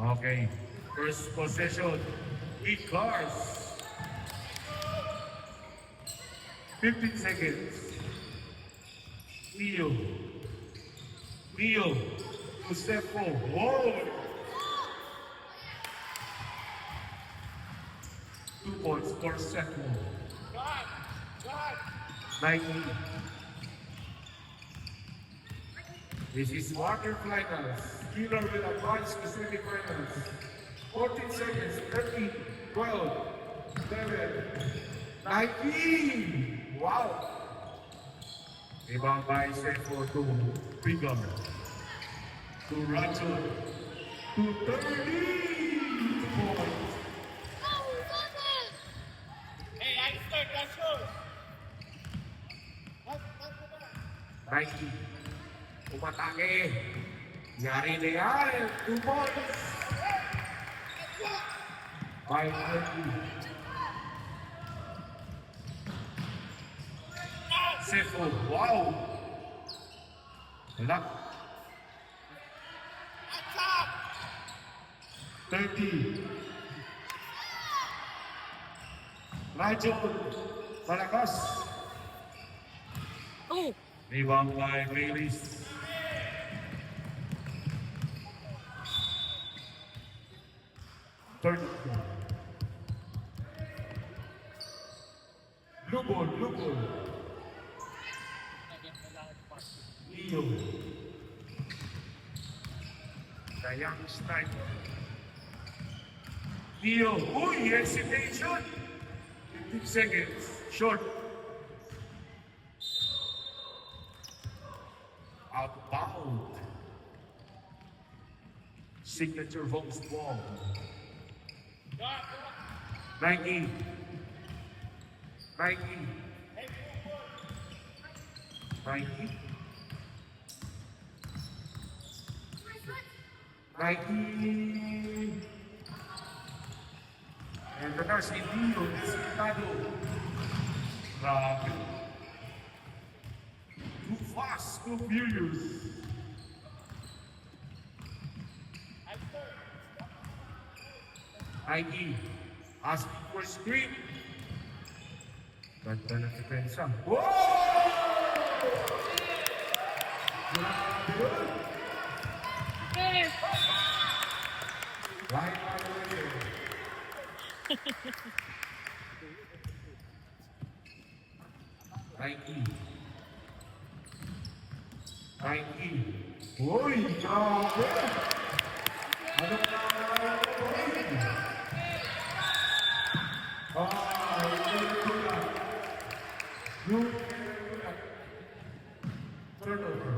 Okay. First possession. 8 cars. 15 seconds. Neo. Neo. Josepo. Whoa! 2 points for Seco. 90. This is water finals. Winner will advance to semifinals. 14 seconds. 13, 12, 11, 19. Wow! Ibang by Seco to Bigam. To Rachel. To 30 points. Hey, I start that show. 90. Umatake. Yari na yan. 2 points. By 30. Sefo. Wow. Wala. 30. Rajon. Malakas. Oh. Rebound by Baylis. Third. Lubon. Leo. The young sniper. Leo. Uy, hesitation. 15 seconds. Short. Outbound. Signature Volks ball. 90. 90. 90. 90. And the nurse in Leo is Tado. Grabe. Too fast, too furious. Nike asking for screen. Ganda ng depensa. Whoa! Grabe yun! Right by the way. Nike. Nike. Uy, grabe! Ano na turnover.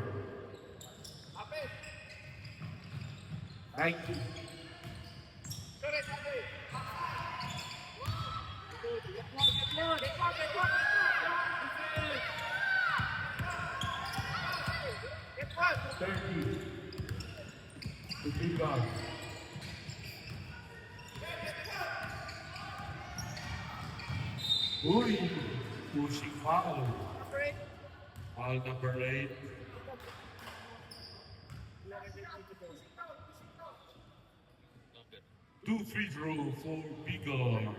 Nike. To be gone. Uy, pushing foul. Foul number 8. Two free throw for Bigor.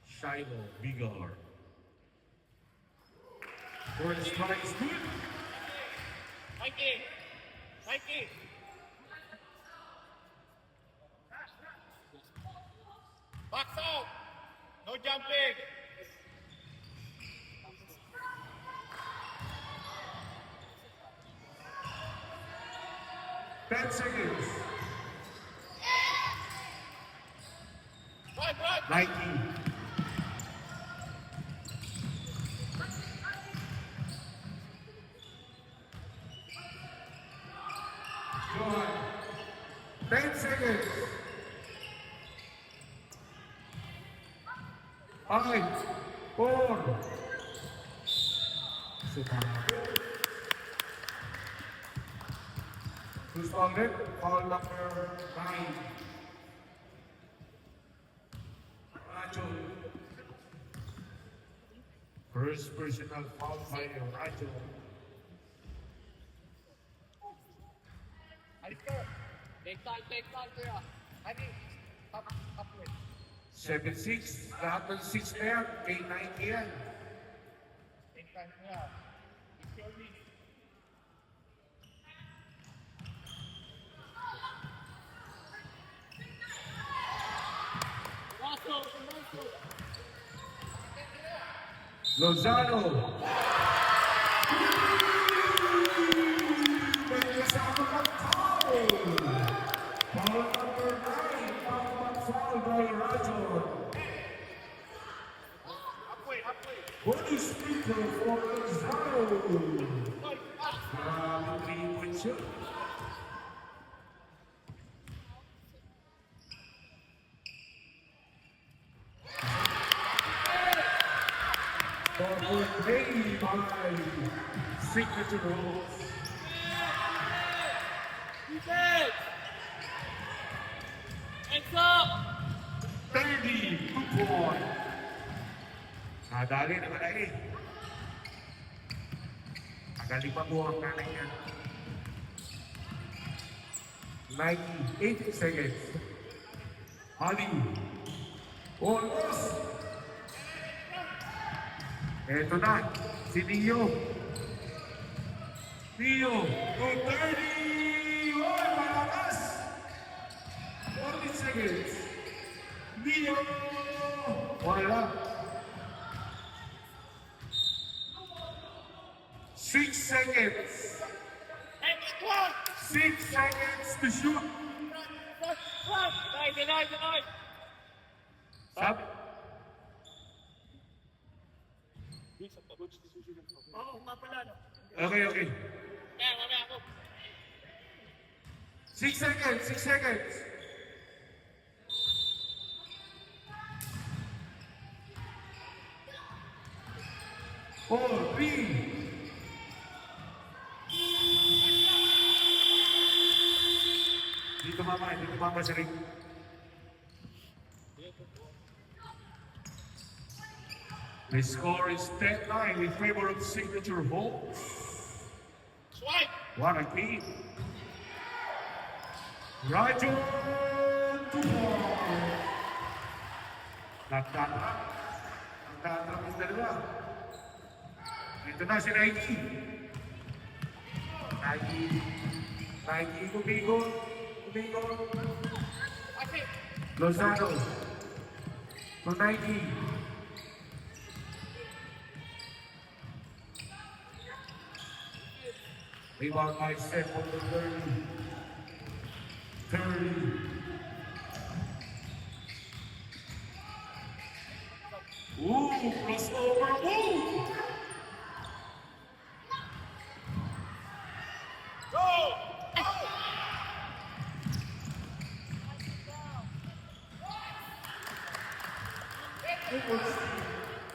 Shiloh Bigor. First strike is good. Mikey. Box out. No jumping. Ten seconds. Run. Nike. Go on. 10 seconds. 5, 4. Who's on it? Call number 9. Rajo. First personal foul by Rajo. Alistair. Take time, kuya. Adi, halfway. 7-6. Lahat ng 6 na yan. Kay 9 yan. Take time, kuya. It's your lead. Lozano. May kasama ng foul. Foul number 9. Foul by Rajon. Bonus free throw for Lozano. Grabe 3-point shot. Double play by Signature Rules. Defense! Hands up! 32 point. Nadali naman ay. Magaling pa po ang nanay niya. 98 seconds. Ali. Almost. Eto na. Si Neo. Neo. 230. Oh, malakas. 40 seconds. Neo. Wala. 6 seconds. Extra! 6 seconds to shoot. Deny. Stop. Oo, nga pala, no? Okay. Mamaya ako. 6 seconds. 6 seconds. 4, 3. Dito mama sa ring. The score is 10-9 in favor of Signature Holmes. Swipe! What a game. Rajon Tupon. Nagtatrap yung dalawa. Ito na si Nike. Nike, kumigot. Lozano. To Nike. Rebound by Seth on the 30. Ooh, crossover. Ooh! Go!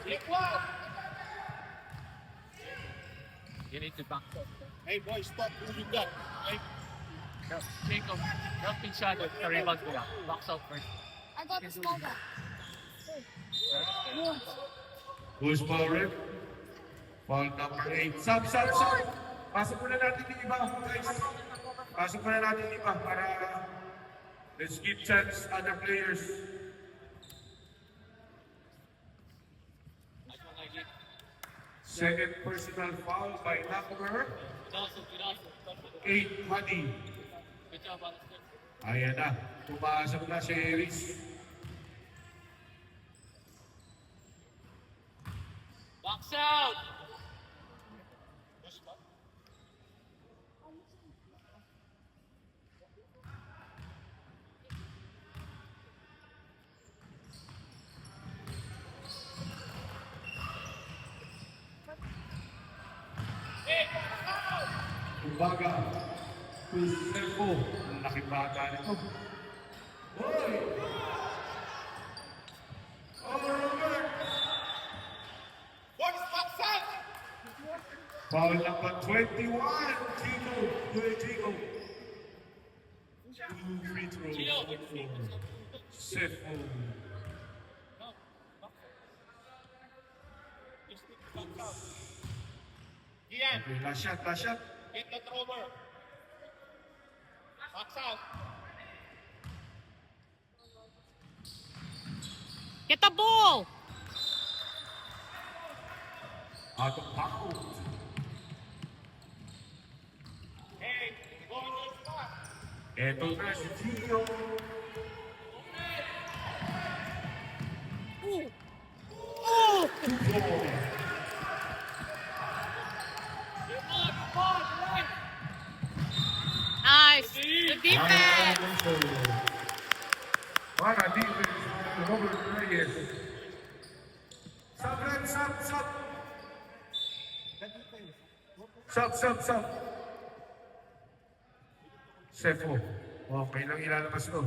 Equal! You need to back up. Hey boy, stop who you got. Hey, Jacob, help each other to rebound ko lang. Box out first. I got the small guy. Who's foul rep? Foul number 8. Sub. Pasok muna natin yung iba, guys. Pasok muna natin yung iba para let's give chance other players. Second personal foul by Nakamura. 8 Honey. Good job, Alistair. Ayan na. Pumasok na si Eris. Box out! Kumbaga, Kuseko, ang laking bata nito. Hoy! Overlook! boys, box out! Foul number 21, Chico. Good Chico. 2 free throws. Sefo. Ian, Okay, last shot. get the thrower. Box out. Get the ball. Out of pocket. Hey, go on your spot. Eto na si Gio. Ooh. Oh. Nice. Good defense. Para defense. Robert Reyes. Sub, Red, sub, sub. Sub. Sefo. Okay lang ilalabas to.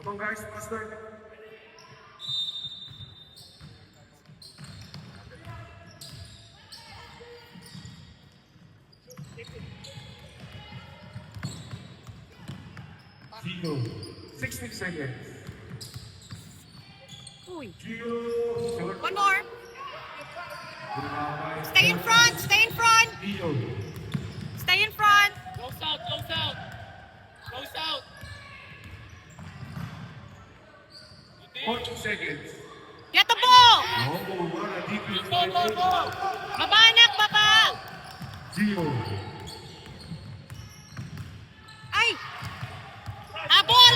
Come on guys, master. Gio, 16 seconds. Uy. Gio, short. One more. Bumabay. Stay in front. Stay in front. Gio. Stay in front. Close out, close out. Close out. 40 seconds. Get the ball. Oh, what a defense. Go. Baba anak, baba. Gio. Ay. Habol.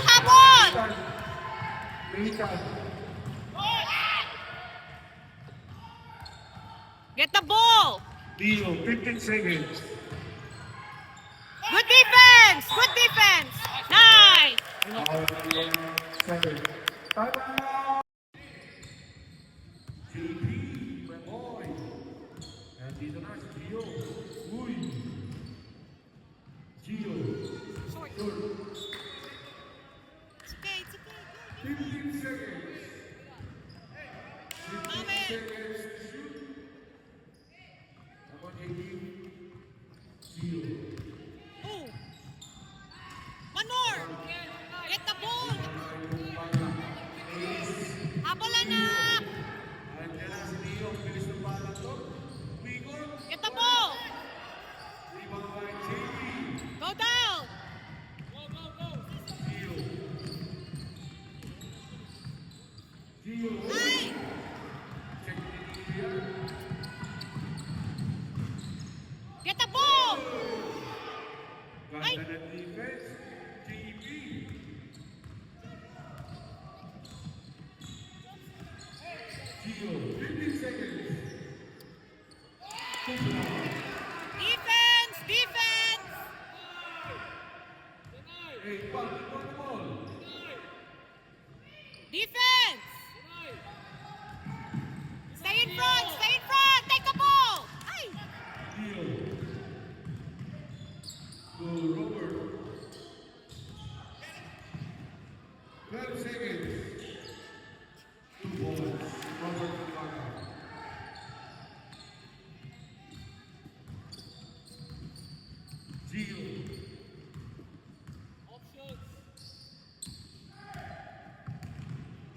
Militan. Get the ball. Gio, 15 seconds. Good defense. Good defense. Nice. Seven. Tama! JP, my boy. Nandito na si Gio. Uy. Gio. Short. Short. It's okay. It's okay. 15 seconds. 15 Amen. seconds. Shoot. Come on, JP. Gio. Ooh. One more. Get the ball. Habol anak. Andiyan na si Gio. Ang bilis ng bala to. Umikot. Get the ball. Rebound by JP. Go down. Gio. Gio. Ay. Check the area. Get the ball. Ay. Ganda ng defense. JP. Gio, 15 seconds. Defense. Defense. Hey, ball, ball. Defense. Stay in front. Stay in front. Take the ball. Ay. Gio. To Robert. 12 seconds. 2 balls. Robert Paga. Gio.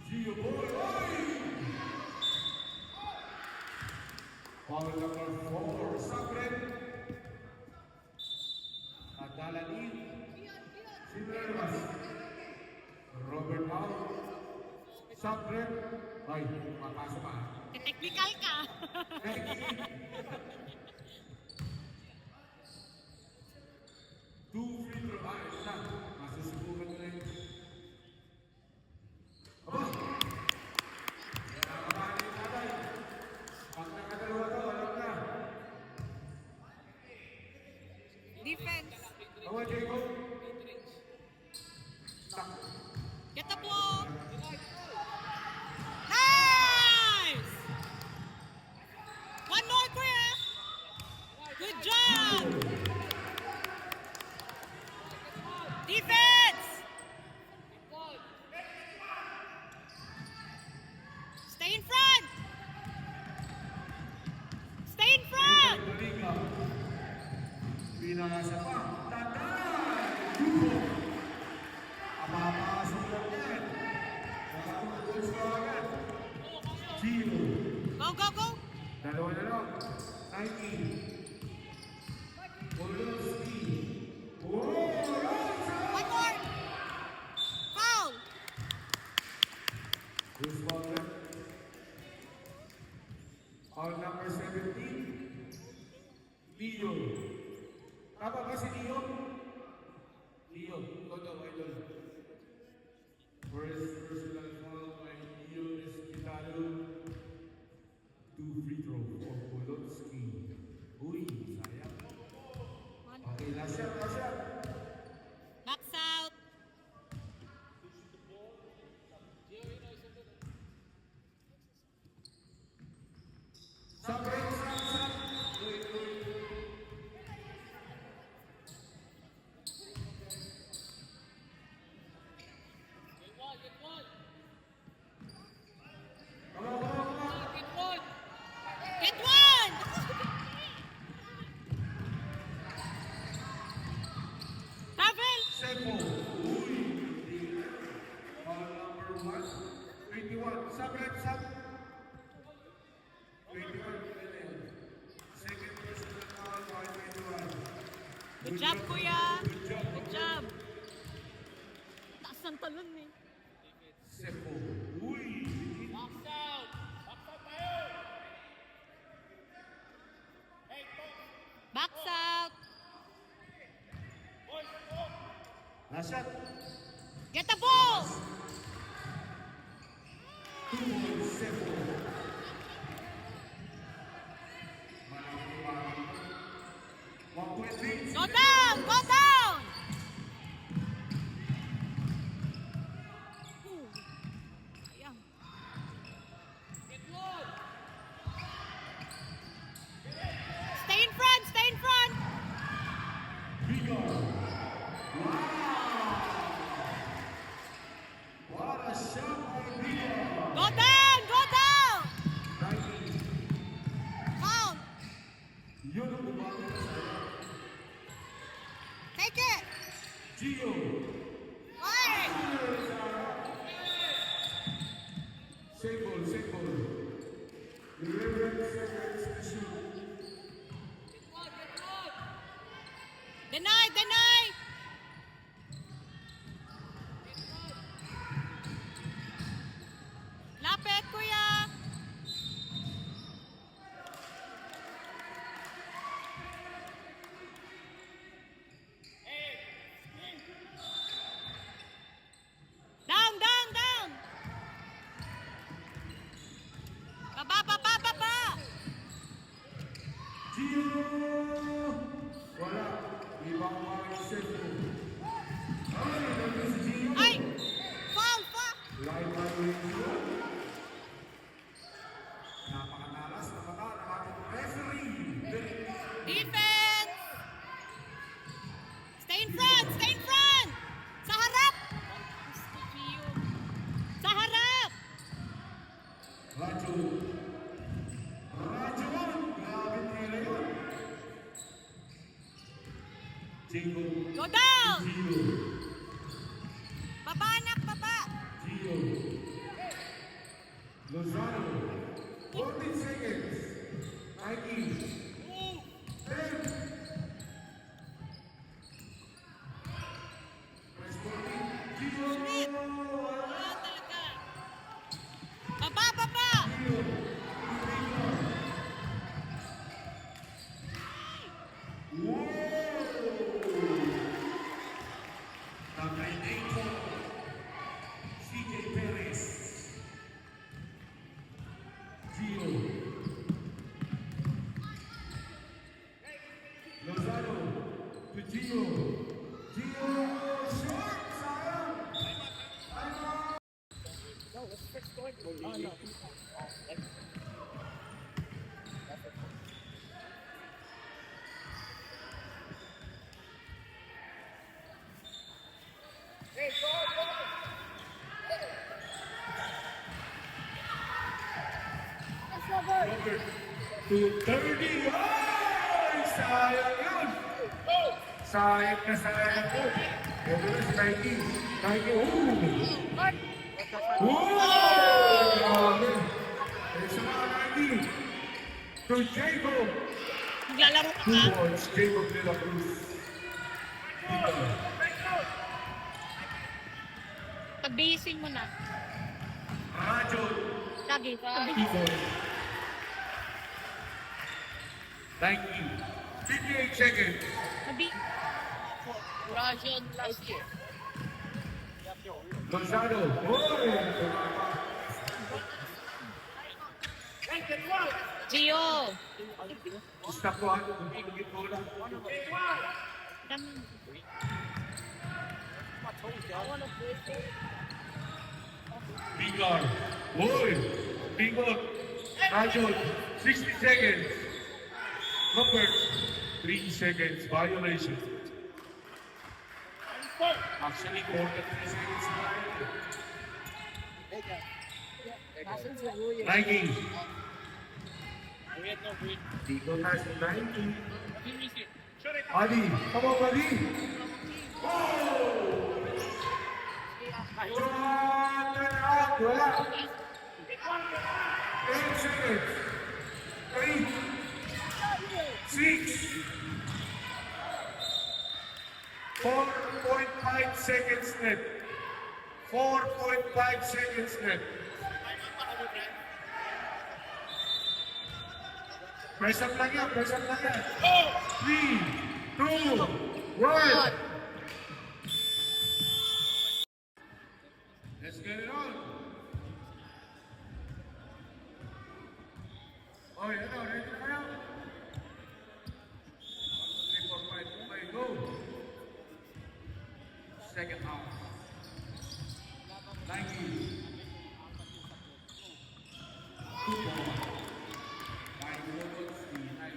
Gio, boy. Foul number 4, Sabret. Adalani. Silveras. Robert out. Sabret. Ay, papasok pa. Technical ka. Two free throw. Ah, ito na. Masusubukan ko na yun. Aba! Nakakabahan yung tatay. Pag nakadalawa to, alam na. Defense. Awa, Jacob. Stop. Get the ball. Nice. One more, Chris. Good job. Defense. Stay in front. Stay in front. Baliga. Pinasa pa. Tatay! Dugo! Mapapasok lang yan. Nakapagpulis ka agad. Gio. Go. Dalawa na lang. 19. Poloski. Oh! Leo. Tama ba si Leo? Leo, ikaw daw, idol. First personal foul by Leo Espitalo. 2 free throw for Polonsky. Uy, sayang. Okay, last shot, last shot. Box out. Sabay, sab. Come on, come on, come on. Get one. Travel. Sepo. Uy, foul number 1. 21. Sub, red, sub. 21. Second personal foul by 21. Good job, kuya. Good job. Good job. Taas ng talon eh. Sepo. Uy. Box out. Last shot. Get the ball. 2 points, Sepo. One point lead. Go down. Go down. Ooh. Sayang. Stay in front. Stay in front. What a shot by Vigo. Go down. Go down. 19. Count. Yun ang umaga sa Take it. Gio. Fire. Single, single. Delivery seconds to shoot. Deny. Deny. Lapit, kuya. Down, down, down. Baba, baba, baba. Gio. Wala. Ibang mga Sepo. Ay, nandun si Gio. Ay! Foul, foul. Live by Gio. Napakatalas na mata ng ating referee. Defense! Stay in front! Stay in front! Sa harap! Sa harap! Rajo. Rajo. Grabe nila yun. Jingo. Go down! Gio. Baba, anak, baba! Gio. Lozano. 14 seconds. 19. 10. Press 14. Gio. Ayan talaga. Baba, baba! Gio. Wow! Number 8, CJ Perez. Gio. Lozano to Gio. Gio, shot! Sayang! Number 230. Ay! Sayang yun! Sayang na sayang yun. Ito na si Nike. Nike, Grabe! Eh, sa mga Nike. To Jacob. Maglalaro ka 2 ba? points, Jacob de la Cruz. Pag-bihisin mo na. Rajo. Lagi. Igor. Nike. 58 seconds. Sabi. Russian last year. Gonzalo. Oy! Gio. Stop po ako. Bumigit bola. Bigar. Oy! Bigot. Rajon. 60 seconds. Robert. 3 seconds. Violation. Actually, more than 3 seconds. Nike. We had no green. Dito na si Nike. Finish it. Adi. Come on, Adi. Oh! Jordan out. Wala. 8 seconds. 8. 6. 4.5 seconds left. 4.5 seconds left. Press up lang yan, press up lang yan. 3, 2, 1. Let's get it on. Oh, yan o, ready na kayo? 3, 4, 5, okay, go. Second half. 90. 2 ball. 9 minutes to 90.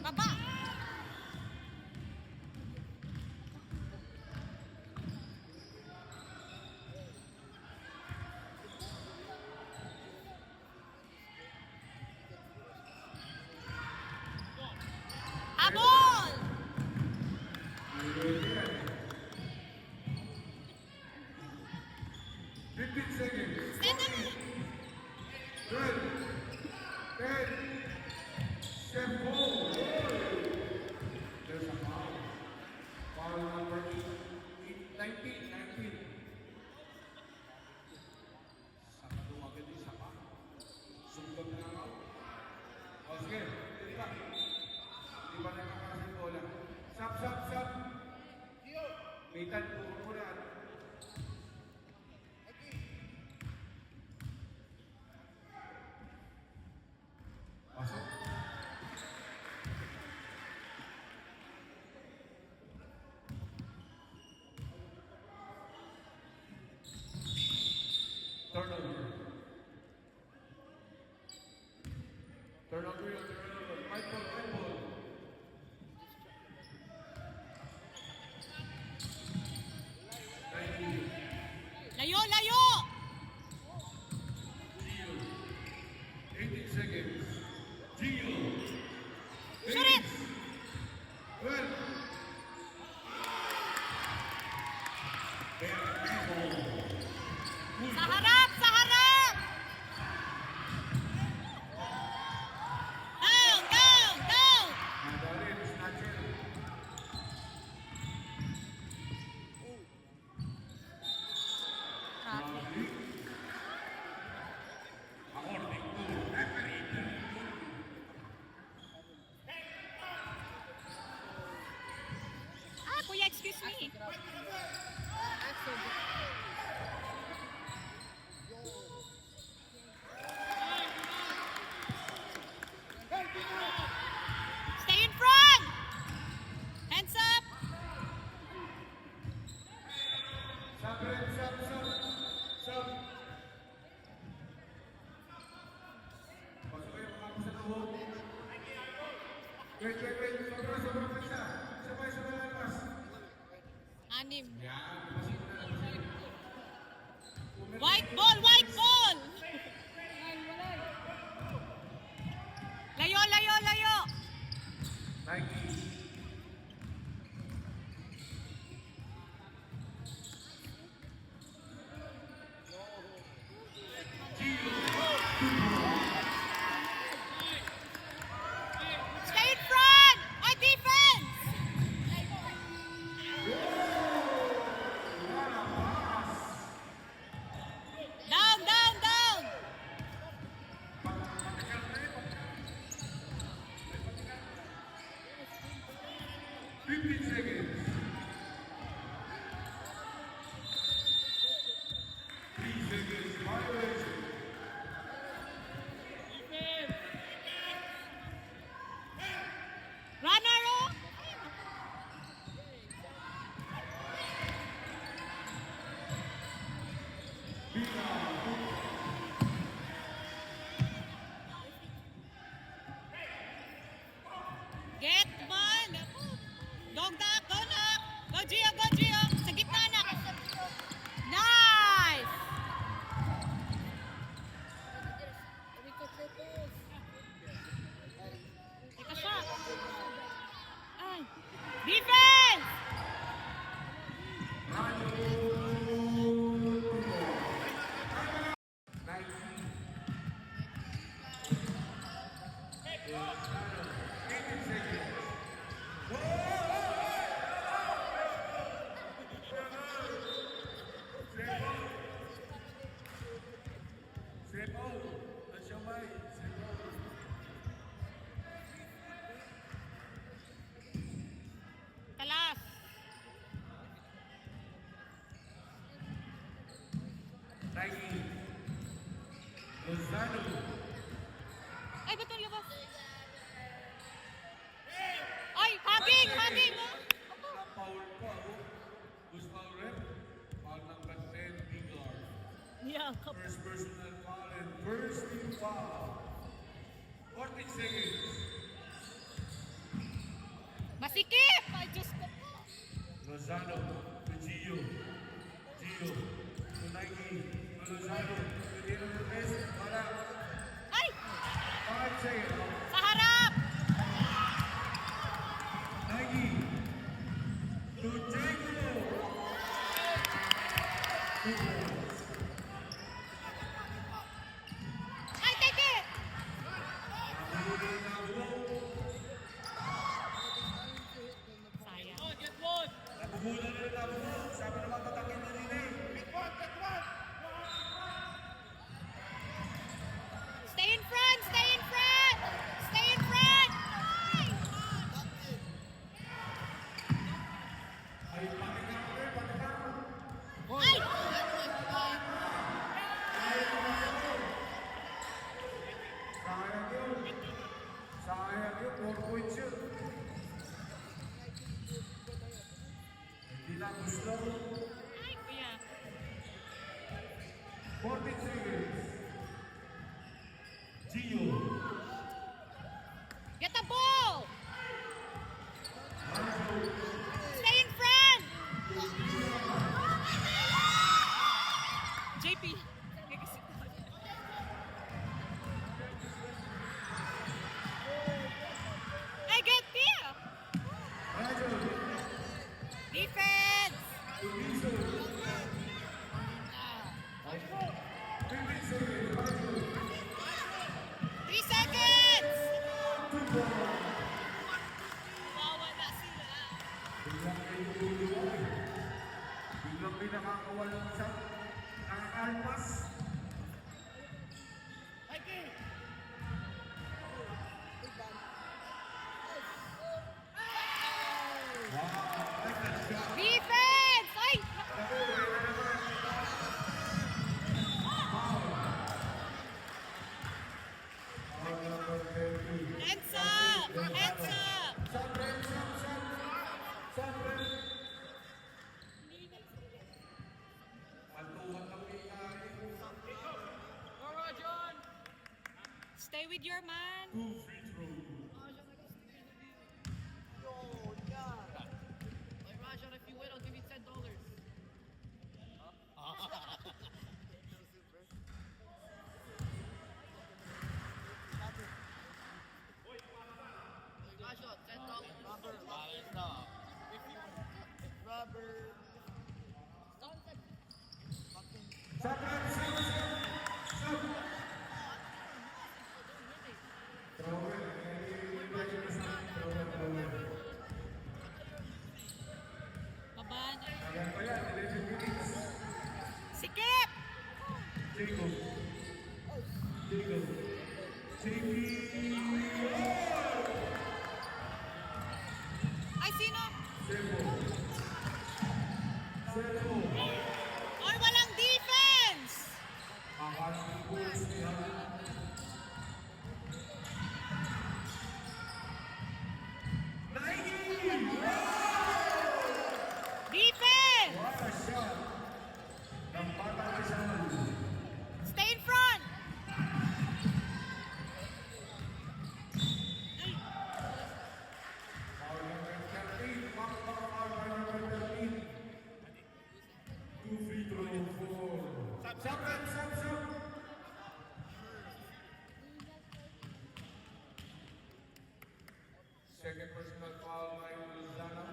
Baba. Habol. 15 seconds. Stand up. 12, 10, 7, oh, there's a foul. Foul number 19, 19. Saka dumagad yung saka. Sundan na ako. O sige, hindi pa. Hindi pa nakakasal bola. Sap, sap, sap. Mitan, puro mo na. Pasok. Turnover. Turnover yun, turnover. White ball, white ball. Layo, layo. 18 seconds. Gio. Shoot it. 12. Sa harap, sa harap. Down, down, down. Madali, snatcher. According to referee. Ah, kuya, excuse me. Stay in front. Hands up. Sub, red, sub, sub. Sub. White ball, white ball! Layo, layo, layo! Nike. Stay in front! My defense! Down, down, down! Runner, oh! Get man! Dog knock, go knock! Go Gio, go Gio! Sa gitna na! Nice! Take a shot! Ay! Defense! Sepo, nasyamay. Sepo. Talas! Nike. Lozano. Ay, ba't yung ba? Ay, hugging! Hugging! Oh. Foul pa ako. Who's foul rep? Foul number 10, Bigard. Yeah. First personal foul and first team foul. 40 seconds. Masikip! Ay, Diyos ko po. Lozano to Gio. Gio to Nike. To Lozano. To the end of the best. Para Ay! 5 seconds. Sa harap! Nike. To Jaco. Ay, take it! Sayang. Nabuhula na rin ako. Sabi naman patakin na rin eh. Stay in front! Stay in front! Stay in front! Ay! Ay, patikang ko eh, patikang. Ay! Sayang yun. Sayang yun. 4 points yun. Hindi na gusto. Ay, kuya. 40 seconds. Gio. Get the ball! Stay in front! JP. Hey, get here! Rajo. Defense! Ubiso. 15 seconds. Rajo. 3 seconds! Wawala sila. Biglang may tulungan. Biglang may nakakawalang isa. Nakakalpas. Defense! Ay! Hands up! Hands up! Stay with your man. Rajan, if you win, I'll give you $10. Jacob. Jacob. Ay, sino? Sebo. Sebo. Or walang defense! Apat na goals niya. Defense! What a shot! Ng Bata Rizal. Stay in front! Foul number 13. Foul number 13. 2 free throw for... Sub. Second personal foul by Luzana.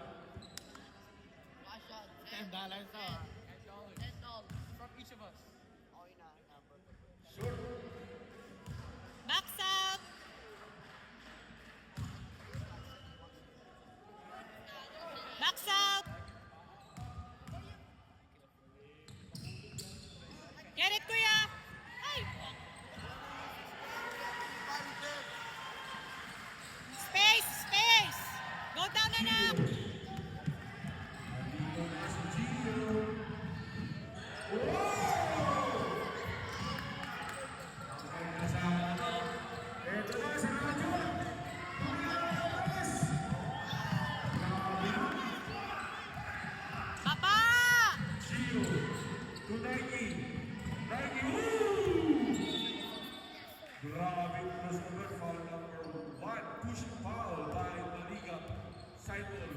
$10 From each of us. Short. Backs out! Backs out! Get it, kuya! Ay! Space! Go down, anak! Dito na si Gio. Okay na sa... Ito na si Radyo. Papa! Gio. To Nike. Woo! Grabe crossover foul number 1. Push foul by Maliga Saitol.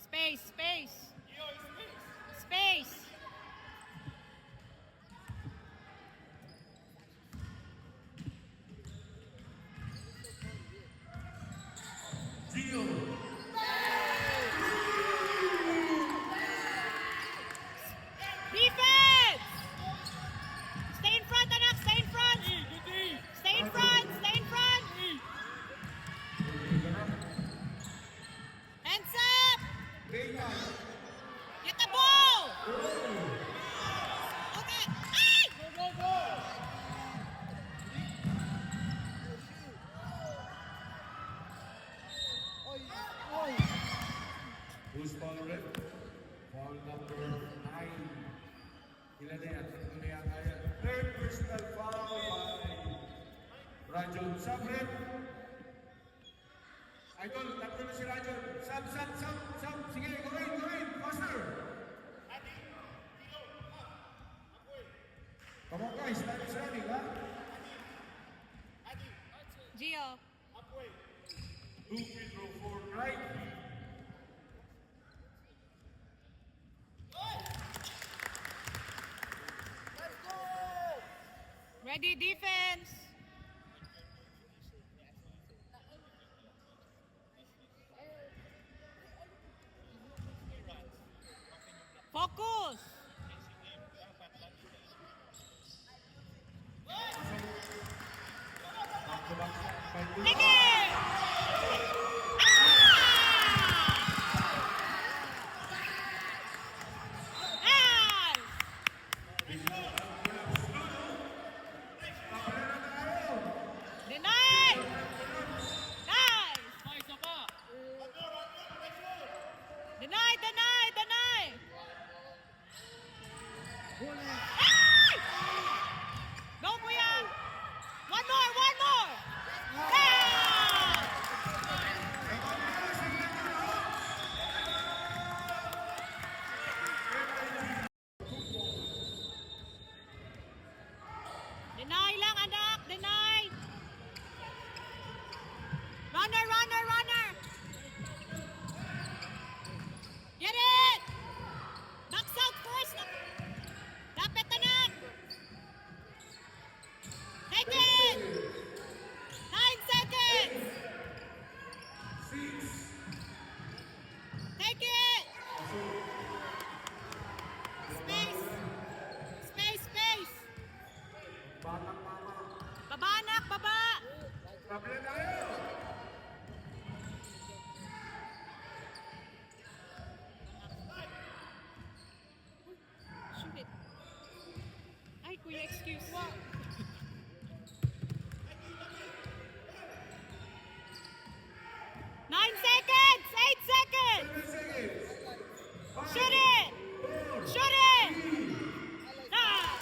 Space! Gio. Defense! Stay in front, anak! Stay in front! Stay in front! Hands up! Vega. Get the ball! Okay. Ay! Who's foul red? Foul number 9. Ilan na yan? Tatlo na yata yan. Third personal foul by Rajon. Sub red. Idol, tatlo na si Rajon. Sub. Sige, go in. Faster. Come on guys, time is running, ha? Gio. 2 free throw for right. Ready, defense! Focus! Back to back shot by Sige! Ah! Deny! Nice! Deny! Ay! Go, kuya! One more! Ah! Deny lang, anak! Deny! Runner! Get it! Backs out first! Dapat excuse. 9 seconds! 8 seconds! 7 seconds. Shoot it! Shoot it! Nah!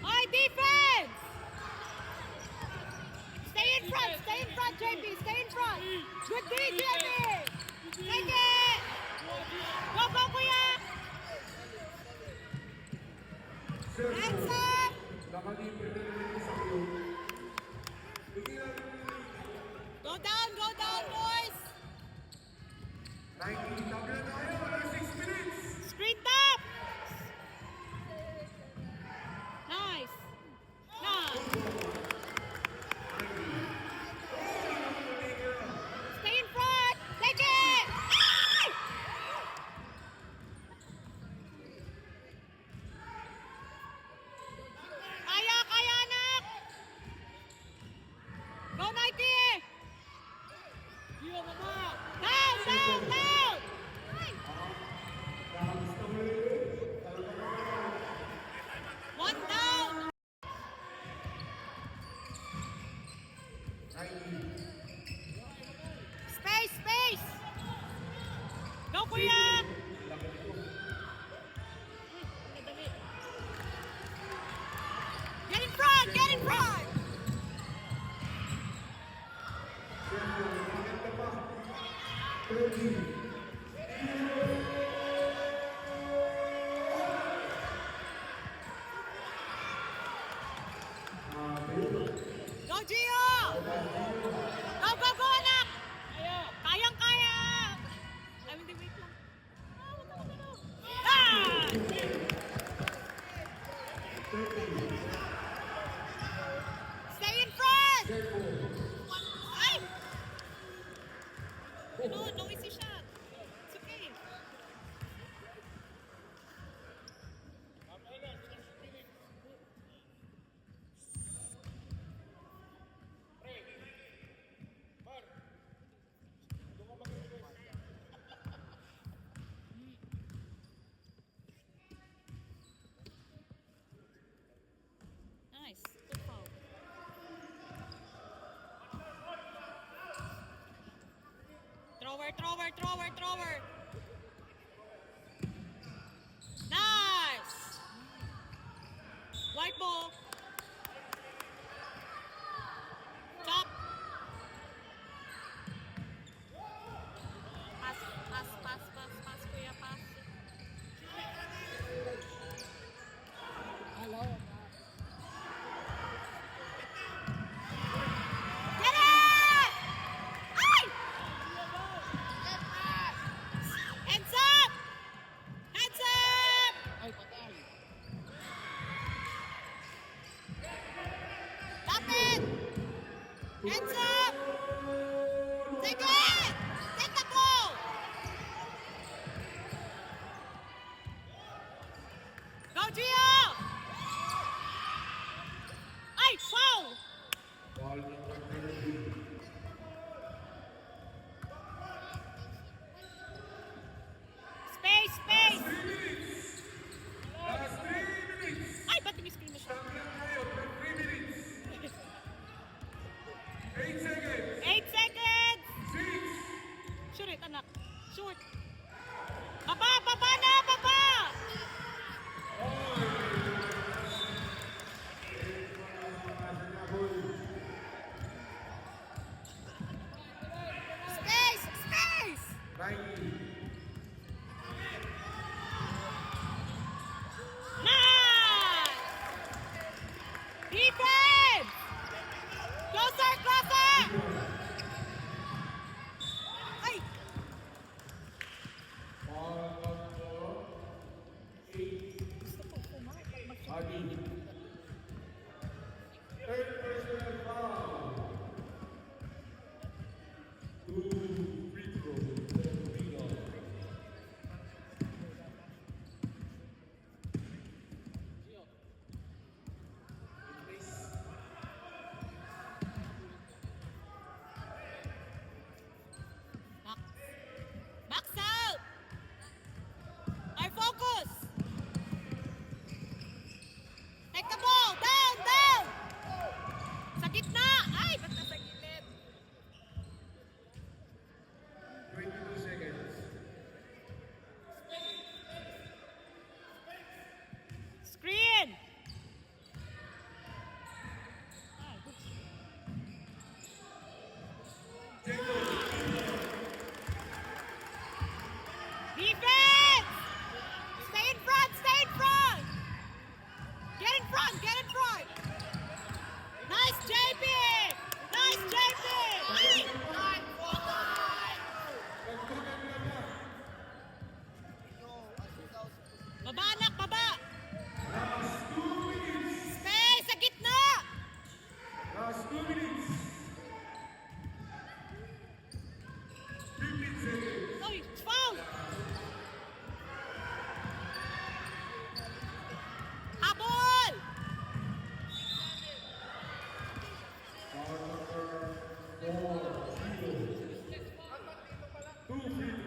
Oi, defense! Stay in front, JP, stay in front! Good D, JP! Take it! Go, go, kuya! Hands up! Nakalibre na rin sa iyo. Go down, boys! 90, tabla tayo, wala 6 minutes. Screen top! Nice! Nice! Stay in front! Take it! Ay! Kaya, anak! Go, Nike! Down! One down! Space! Go, kuya! Get in front! Go, Gio! Go, anak! Kayang-kaya! Ay, hindi, wait lang. Ah! Stay in front! Ay! No easy shot. It's okay. Nice. Good foul. Thrower. Nice. White ball. Top. Pass, kuya, pass. Get it! Ay! Hands up! Stop it! Hands up! Take it! Take the ball! Go, Gio! Ay, foul! Ball number 30. Space! Last 3 minutes. Ay, ba't tumispin mo siya? Tabla tayo for 3 minutes. 8 seconds. 8 seconds! 6. Shoot it, anak. Shoot. Baba na, baba! Space! 90. Nice! Defense! Closer! Ay! Ball number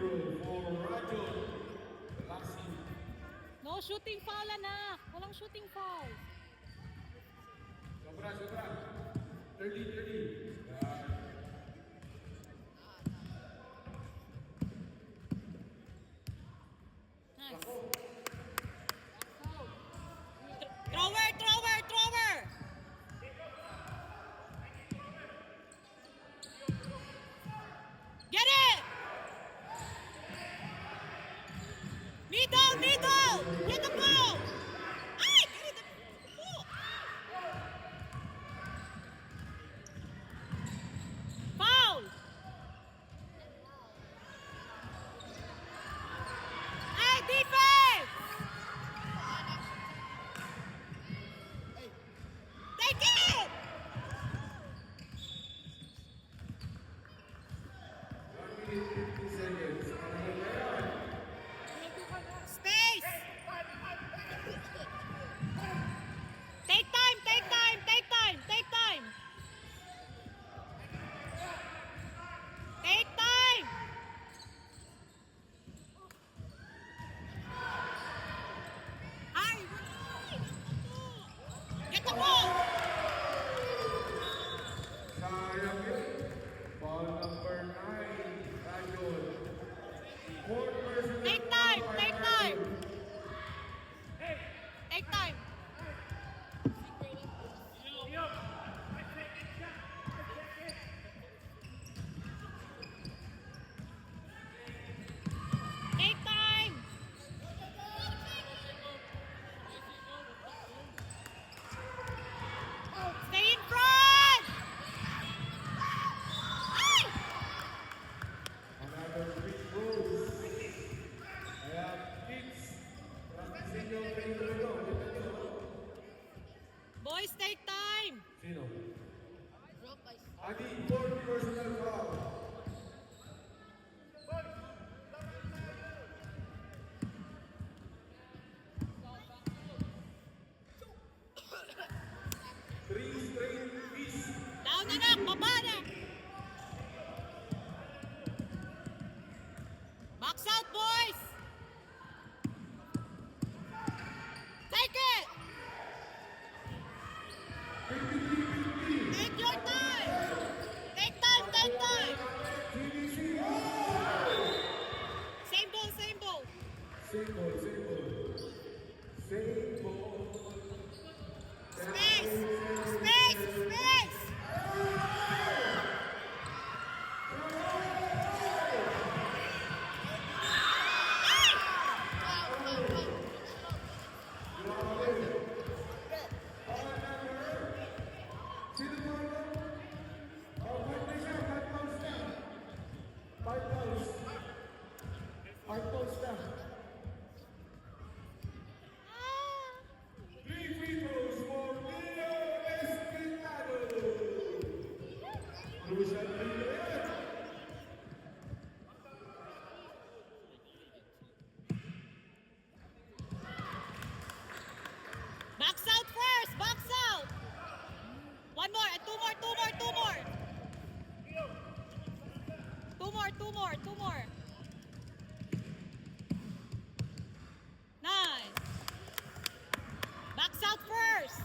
free throw for Rajon Velasquez. No shooting foul, anak. Walang shooting foul. Sobra. 30. Nice. Thrower. Get it! Middle! Get the ball! Ay! Get it! Oh. Foul! Hey, defense! Take it! Space! Take time! Hurry! Get the ball! Sayang yun. Ball number 9, Rajon. Fourth personal Take foul time! by Take Rajon. time! Take time! Stay in front! Ay! Another free throws. Kaya kids, practicing yung free throw nyo. Boys, take time! Sino? Adi, fourth personal foul. Three straight piece. Down anak! Baba na! Box out, boys! Take it! Take your time! Take time! Same ball! Same ball. Same ball. Space! Sino po ito? Oh, five na siya. 5 pounds na. 5 pounds. 5 pounds na. Three free throws for Leo Espinado. Crucial free throw yan. Box out first! Box out! One more! Two more! Nice! Box out first!